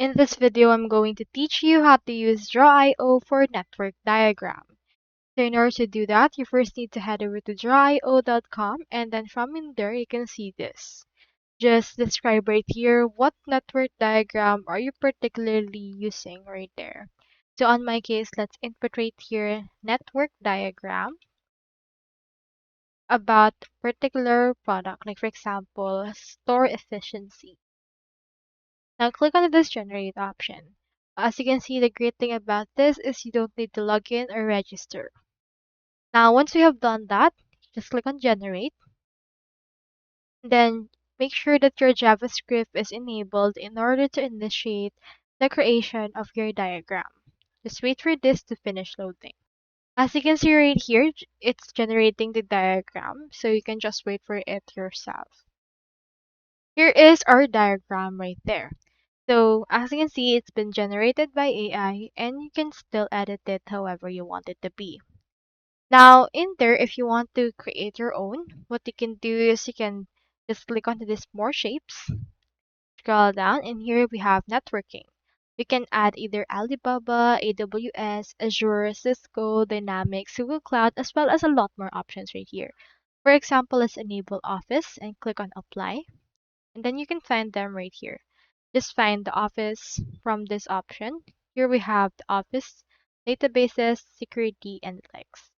In this video, I'm going to teach you how to use Draw.io for network diagram. So in order to do that, you first need to head over to drawio.com, and then from in there, you can see this. Just describe right here what network diagram are you particularly using right there. So on my case, let's input right here network diagram about particular product, like for example, store efficiency. Now click on this generate option. As you can see, the great thing about this is you don't need to log in or register. Now once you have done that, just click on generate. Then make sure that your JavaScript is enabled in order to initiate the creation of your diagram. Just wait for this to finish loading. As you can see right here, it's generating the diagram, so you can just wait for it yourself. Here is our diagram right there. So as you can see, it's been generated by AI and you can still edit it however you want it to be. Now in there, if you want to create your own, what you can do is you can just click onto this more shapes, scroll down, and here we have networking. You can add either Alibaba, AWS, Azure, Cisco, Dynamics, Google Cloud, as well as a lot more options right here. For example, let's enable Office and click on Apply, and then you can find them right here. Just find the Office from this option. Here we have the Office, databases, security, and likes.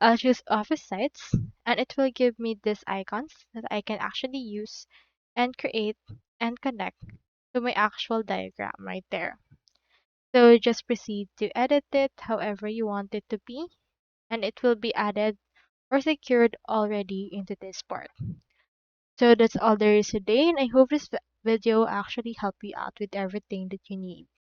I'll choose Office sites, and it will give me these icons that I can actually use and create and connect to my actual diagram right there. So just proceed to edit it however you want it to be, and it will be added or secured already into this part. So that's all there is today, and I hope this video actually helped you out with everything that you need.